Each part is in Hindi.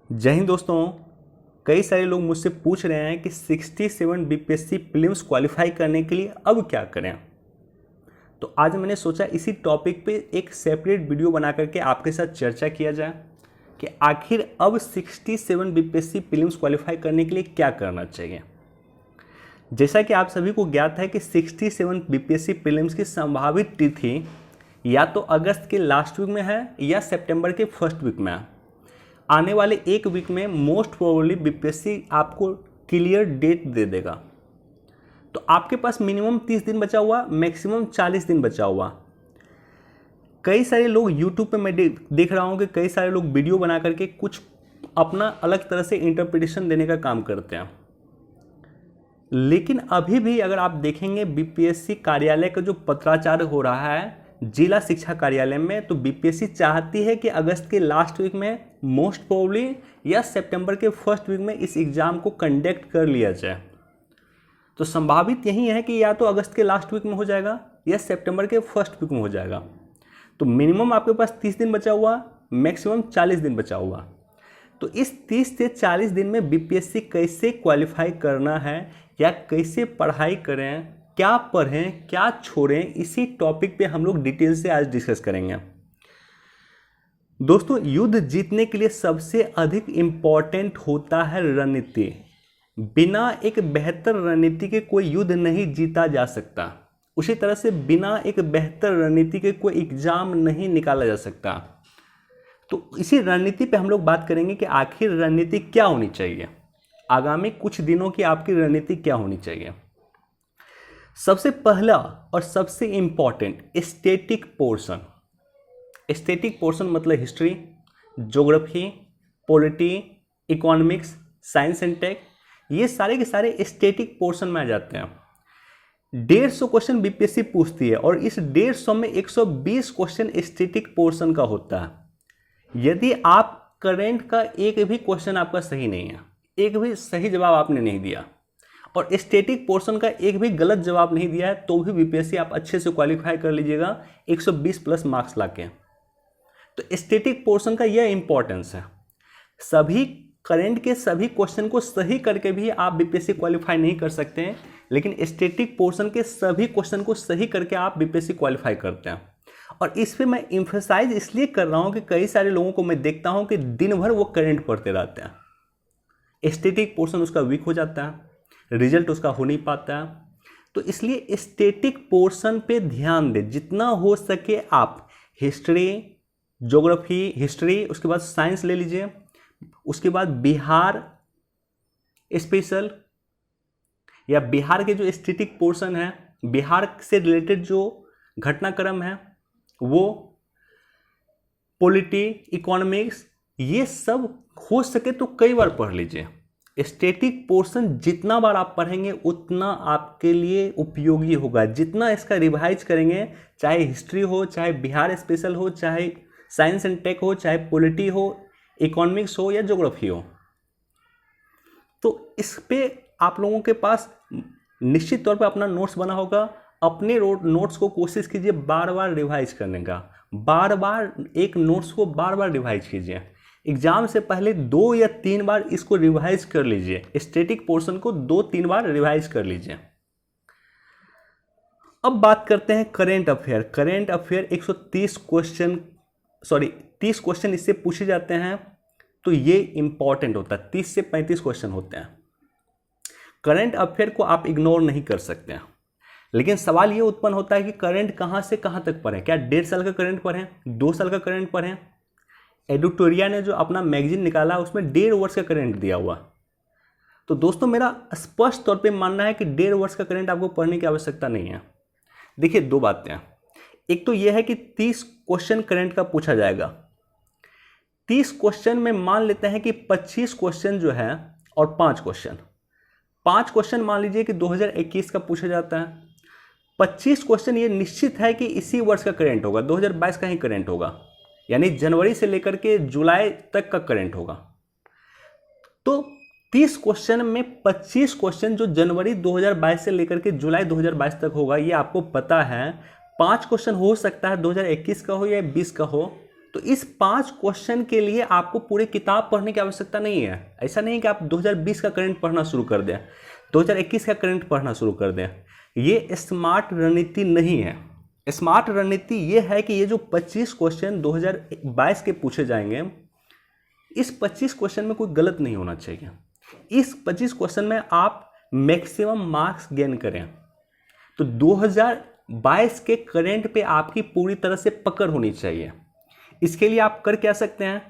जय हिंद दोस्तों। कई सारे लोग मुझसे पूछ रहे हैं कि 67 बीपीएससी प्रीलिम्स क्वालिफाई करने के लिए अब क्या करें। तो आज मैंने सोचा इसी टॉपिक पे एक सेपरेट वीडियो बना करके आपके साथ चर्चा किया जाए कि आखिर अब 67 बीपीएससी प्रीलिम्स क्वालिफाई करने के लिए क्या करना चाहिए। जैसा कि आप सभी को ज्ञात है कि 67 बीपीएससी प्रीलिम्स की संभावित तिथि या तो अगस्त के लास्ट वीक में है या सितंबर के फर्स्ट वीक में है। आने वाले एक वीक में मोस्ट प्रोबेबली बीपीएससी आपको क्लियर डेट दे देगा। तो आपके पास मिनिमम 30 दिन बचा हुआ, मैक्सिमम 40 दिन बचा हुआ। कई सारे लोग यूट्यूब पे मैं देख रहा हूँ कि कई सारे लोग वीडियो बना करके कुछ अपना अलग तरह से इंटरप्रिटेशन देने का काम करते हैं। लेकिन अभी भी अगर आप देखेंगे बीपीएससी कार्यालय का जो पत्राचार हो रहा है जिला शिक्षा कार्यालय में, तो बीपीएससी चाहती है कि अगस्त के लास्ट वीक में मोस्ट प्रोबेबली या सितंबर के फर्स्ट वीक में इस एग्ज़ाम को कंडक्ट कर लिया जाए। तो संभावित यही है कि या तो अगस्त के लास्ट वीक में हो जाएगा या सितंबर के फर्स्ट वीक में हो जाएगा। तो मिनिमम आपके पास 30 दिन बचा हुआ, मैक्सिमम 40 दिन बचा हुआ। तो इस 30 से 40 दिन में बीपीएससी कैसे क्वालिफाई करना है या कैसे पढ़ाई करें, क्या पढ़ें क्या छोड़ें, इसी टॉपिक पे हम लोग डिटेल से आज डिस्कस करेंगे। दोस्तों, युद्ध जीतने के लिए सबसे अधिक इम्पॉर्टेंट होता है रणनीति। बिना एक बेहतर रणनीति के कोई युद्ध नहीं जीता जा सकता। उसी तरह से बिना एक बेहतर रणनीति के कोई एग्जाम नहीं निकाला जा सकता। तो इसी रणनीति पे हम लोग बात करेंगे कि आखिर रणनीति क्या होनी चाहिए, आगामी कुछ दिनों की आपकी रणनीति क्या होनी चाहिए। सबसे पहला और सबसे important static portion. Static portion मतलब history, geography, polity, economics, science and tech, ये सारे के सारे स्टैटिक पोर्शन में आ जाते हैं। 150 क्वेश्चन बीपीएससी पूछती है और इस 150 में 120 क्वेश्चन स्टैटिक पोर्शन का होता है। यदि आप करंट का एक भी क्वेश्चन आपका सही नहीं है, एक भी सही जवाब आपने नहीं दिया और स्टैटिक पोर्शन का एक भी गलत जवाब नहीं दिया है, तो भी बीपीएससी आप अच्छे से क्वालिफाई कर लीजिएगा 120 प्लस मार्क्स लाके। तो स्टैटिक पोर्शन का यह इंपॉर्टेंस है। सभी करंट के सभी क्वेश्चन को सही करके भी आप बीपीएससी क्वालिफाई नहीं कर सकते हैं, लेकिन स्टैटिक पोर्शन के सभी क्वेश्चन को सही करके आप बीपीएससी क्वालिफाई करते हैं। और इस पर मैं इम्फेसाइज इसलिए कर रहा हूँ कि कई सारे लोगों को मैं देखता हूँ कि दिन भर वो करंट पढ़ते रहते हैं, स्टैटिक पोर्शन उसका वीक हो जाता है, रिजल्ट उसका हो नहीं पाता है। तो इसलिए स्टैटिक पोर्शन पे ध्यान दें जितना हो सके। आप हिस्ट्री, ज्योग्राफी, हिस्ट्री, उसके बाद साइंस ले लीजिए, उसके बाद बिहार स्पेशल या बिहार के जो स्टैटिक पोर्शन है, बिहार से रिलेटेड जो घटनाक्रम है वो, पॉलिटी, इकोनॉमिक्स, ये सब हो सके तो कई बार पढ़ लीजिए। स्टैटिक पोर्शन जितना बार आप पढ़ेंगे उतना आपके लिए उपयोगी होगा। जितना इसका रिवाइज करेंगे, चाहे हिस्ट्री हो, चाहे बिहार स्पेशल हो, चाहे साइंस एंड टेक हो, चाहे पॉलिटी हो, इकोनॉमिक्स हो या ज्योग्राफी हो, तो इस पे आप लोगों के पास निश्चित तौर पे अपना नोट्स बना होगा। अपने नोट्स को कोशिश कीजिए बार बार रिवाइज करने का। बार बार एक नोट्स को बार बार रिवाइज कीजिए। एग्जाम से पहले 2 या 3 बार इसको रिवाइज कर लीजिए। स्टैटिक पोर्शन को 2-3 बार रिवाइज कर लीजिए। अब बात करते हैं current affair. Current affair 130 question 30 question इससे पूछे जाते हैं, तो ये इंपॉर्टेंट होता है। 30 से 35 क्वेश्चन होते हैं। करंट अफेयर को आप इग्नोर नहीं कर सकते हैं, लेकिन सवाल ये उत्पन्न होता है कि करंट कहाँ से कहाँ तक पढ़ें। क्या 1.5 साल का करंट पढ़ें, 2 साल का करंट पढ़ें? एडिटोरिया ने जो अपना मैगजीन निकाला उसमें 1.5 वर्ष का करंट दिया हुआ। तो दोस्तों, मेरा स्पष्ट तौर पे मानना है कि 1.5 वर्ष का करंट आपको पढ़ने की आवश्यकता नहीं है। देखिए, 2 बातें हैं। एक तो यह है कि 30 क्वेश्चन करंट का पूछा जाएगा। 30 क्वेश्चन में मान लेते हैं कि 25 क्वेश्चन जो है और 5 क्वेश्चन मान लीजिए कि 2021 का पूछा जाता है। 25 क्वेश्चन ये निश्चित है कि इसी वर्ष का करंट होगा, 2022 का ही करंट होगा, यानी जनवरी से लेकर के जुलाई तक का करंट होगा। तो 30 क्वेश्चन में 25 क्वेश्चन जो जनवरी 2022 से लेकर के जुलाई 2022 तक होगा, ये आपको पता है। 5 क्वेश्चन हो सकता है 2021 का हो या 20 का हो, तो इस 5 क्वेश्चन के लिए आपको पूरी किताब पढ़ने की आवश्यकता नहीं है। ऐसा नहीं है कि आप 2020 का करंट पढ़ना शुरू कर दें, 2021 का करंट पढ़ना शुरू कर दें। ये स्मार्ट रणनीति नहीं है। स्मार्ट रणनीति ये है कि ये जो 25 क्वेश्चन 2022 के पूछे जाएंगे, इस 25 क्वेश्चन में कोई गलत नहीं होना चाहिए। इस 25 क्वेश्चन में आप मैक्सिमम मार्क्स गेन करें। तो 2022 के करंट पे आपकी पूरी तरह से पकड़ होनी चाहिए। इसके लिए आप कर क्या सकते हैं,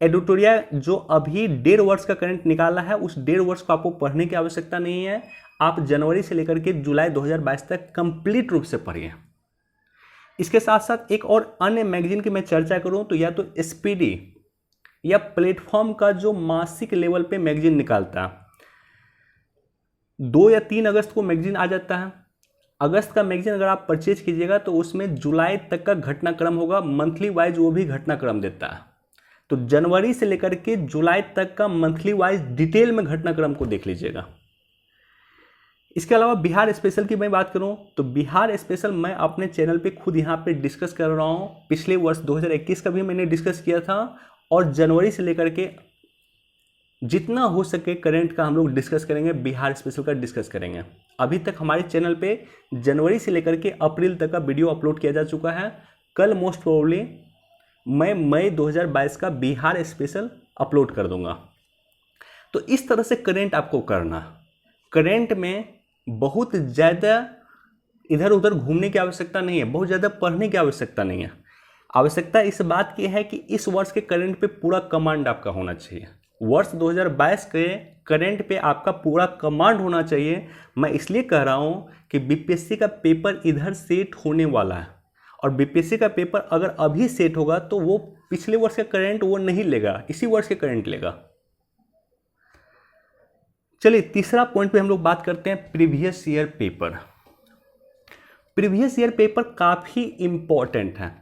एडिटोरिया जो अभी 1.5 वर्ष का करंट निकाला है, उस 1.5 वर्ष को आपको पढ़ने की आवश्यकता नहीं है। आप जनवरी से लेकर के जुलाई 2022 तक कंप्लीट रूप से पढ़िए। इसके साथ साथ एक और अन्य मैगजीन की मैं चर्चा करूं तो या तो स्पीडी या प्लेटफॉर्म का जो मासिक लेवल पे मैगजीन निकालता है, 2 या 3 अगस्त को मैगजीन आ जाता है। अगस्त का मैगजीन अगर आप परचेज कीजिएगा तो उसमें जुलाई तक का घटनाक्रम होगा, मंथली वाइज वो भी घटनाक्रम देता है। तो जनवरी से लेकर के जुलाई तक का मंथली वाइज डिटेल में घटनाक्रम को देख लीजिएगा। इसके अलावा बिहार स्पेशल की मैं बात करूं तो बिहार स्पेशल मैं अपने चैनल पे खुद यहां पे डिस्कस कर रहा हूं। पिछले वर्ष 2021 का भी मैंने डिस्कस किया था और जनवरी से लेकर के जितना हो सके करंट का हम लोग डिस्कस करेंगे, बिहार स्पेशल का डिस्कस करेंगे। अभी तक हमारे चैनल पे जनवरी से लेकर के अप्रैल तक का वीडियो अपलोड किया जा चुका है। कल मोस्ट प्रोबेबली मैं मई 2022 का बिहार स्पेशल अपलोड कर दूंगा। तो इस तरह से करंट आपको करना। करंट में बहुत ज़्यादा इधर उधर घूमने की आवश्यकता नहीं है, बहुत ज़्यादा पढ़ने की आवश्यकता नहीं है। आवश्यकता इस बात की है कि इस वर्ष के करंट पे पूरा कमांड आपका होना चाहिए। वर्ष 2022 के करंट पे आपका पूरा कमांड होना चाहिए। मैं इसलिए कह रहा हूँ कि बीपीएससी का पेपर इधर सेट होने वाला है और बीपीएससी का पेपर अगर अभी सेट होगा तो वो पिछले वर्ष का करंट वो नहीं लेगा, इसी वर्ष के करंट लेगा। चलिए तीसरा पॉइंट पे हम लोग बात करते हैं previous year paper. Previous year paper काफ़ी इंपॉर्टेंट है।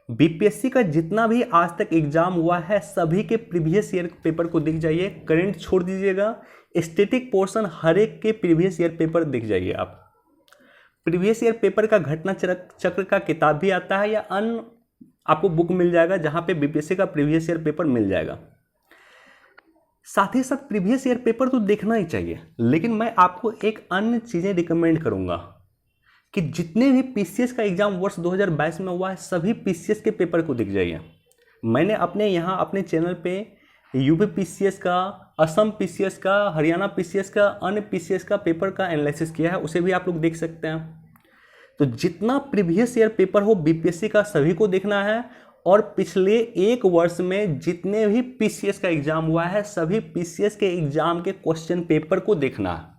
बीपीएससी का जितना भी आज तक एग्जाम हुआ है सभी के प्रीवियस ईयर पेपर को दिख जाइए, करंट छोड़ दीजिएगा, स्टैटिक पोर्शन हर एक के प्रीवियस ईयर पेपर दिख जाइए। आप प्रीवियस ईयर पेपर का घटना चक्र का किताब भी आता है या अन्य आपको बुक मिल जाएगा जहां पे बीपीएससी का प्रीवियस ईयर पेपर मिल जाएगा। साथ ही साथ प्रीवियस ईयर पेपर तो देखना ही चाहिए, लेकिन मैं आपको एक अन्य चीज़ें रिकमेंड करूंगा कि जितने भी पीसीएस का एग्जाम वर्ष 2022 में हुआ है सभी पीसीएस के पेपर को दिख जाइए। मैंने अपने चैनल पे यूपी पीसीएस का, असम पीसीएस का, हरियाणा पीसीएस का, अन्य पीसीएस का पेपर का एनालिसिस किया है, उसे भी आप लोग देख सकते हैं। तो जितना प्रीवियस ईयर पेपर हो बीपीएससी का सभी को देखना है और पिछले 1 वर्ष में जितने भी पीसीएस का एग्जाम हुआ है सभी पीसीएस के एग्जाम के क्वेश्चन पेपर को देखना है।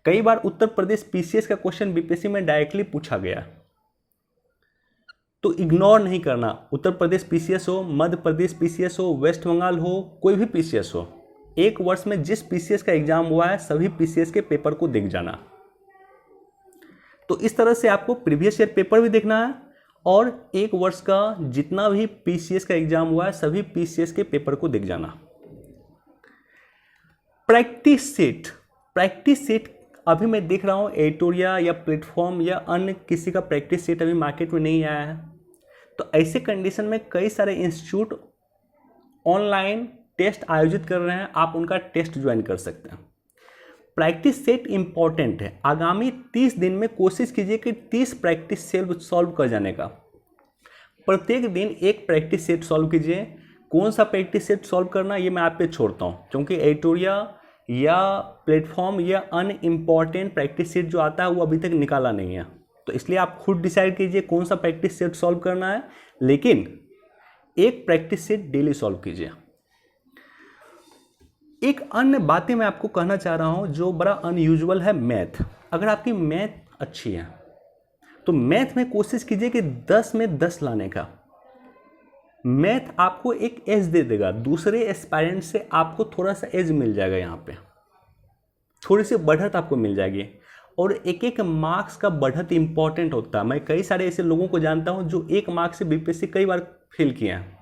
कई बार उत्तर प्रदेश पीसीएस का क्वेश्चन बीपीएससी में डायरेक्टली पूछा गया, तो इग्नोर नहीं करना। उत्तर प्रदेश पीसीएस हो, मध्य प्रदेश पीसीएस हो, वेस्ट बंगाल हो, कोई भी पीसीएस हो, 1 वर्ष में जिस पीसीएस का एग्जाम हुआ है सभी पीसीएस के पेपर को देख जाना। तो इस तरह से आपको प्रीवियस ईयर पेपर भी देखना है और 1 वर्ष का जितना भी पीसीएस का एग्जाम हुआ है सभी पीसीएस के पेपर को देख जाना। प्रैक्टिस सेट अभी मैं देख रहा हूँ एडिटोरिया या प्लेटफॉर्म या अन्य किसी का प्रैक्टिस सेट अभी मार्केट में नहीं आया है। तो ऐसे कंडीशन में कई सारे इंस्टीट्यूट ऑनलाइन टेस्ट आयोजित कर रहे हैं, आप उनका टेस्ट ज्वाइन कर सकते हैं। प्रैक्टिस सेट इंपॉर्टेंट है। आगामी 30 दिन में कोशिश कीजिए कि 30 प्रैक्टिस सेट सॉल्व कर जाने का। प्रत्येक दिन एक प्रैक्टिस सेट सॉल्व कीजिए। कौन सा प्रैक्टिस सेट सॉल्व करना ये मैं आप पे छोड़ता हूँ, क्योंकि एडिटोरिया या प्लेटफॉर्म या अन इम्पॉर्टेंट प्रैक्टिस सेट जो आता है वो अभी तक निकाला नहीं है। तो इसलिए आप खुद डिसाइड कीजिए कौन सा प्रैक्टिस सेट सॉल्व करना है, लेकिन एक प्रैक्टिस सेट डेली सॉल्व कीजिए। एक अन्य बातें मैं आपको कहना चाह रहा हूं जो बड़ा अनयूजुअल है, मैथ। अगर आपकी मैथ अच्छी है तो मैथ में कोशिश कीजिए कि 10 में 10 लाने का। मैथ आपको एक एज दे देगा, दूसरे एस्पायरेंट से आपको थोड़ा सा एज मिल जाएगा, यहाँ पे थोड़ी सी बढ़त आपको मिल जाएगी। और एक एक मार्क्स का बढ़त इंपॉर्टेंट होता है। मैं कई सारे ऐसे लोगों को जानता हूं जो 1 मार्क्स से बीपीएससी कई बार फेल किए हैं।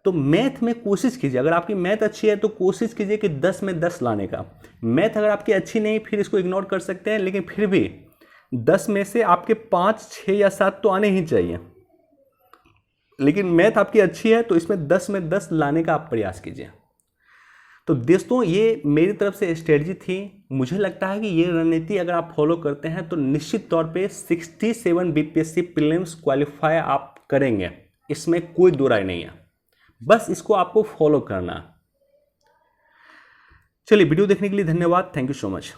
तो मैथ में कोशिश कीजिए, अगर आपकी मैथ अच्छी है तो कोशिश कीजिए कि 10 में 10 लाने का। मैथ अगर आपकी अच्छी नहीं फिर इसको इग्नोर कर सकते हैं, लेकिन फिर भी 10 में से आपके 5, 6 या 7 तो आने ही चाहिए। लेकिन मैथ आपकी अच्छी है तो इसमें 10 में 10 लाने का आप प्रयास कीजिए। तो दोस्तों ये मेरी तरफ से स्ट्रेटजी थी। मुझे लगता है कि ये रणनीति अगर आप फॉलो करते हैं तो निश्चित तौर पे 67 बीपीएससी प्रीलिम्स क्वालिफाई आप करेंगे, इसमें कोई दो राय नहीं है। बस इसको आपको फॉलो करना। चलिए, वीडियो देखने के लिए धन्यवाद। Thank you so much.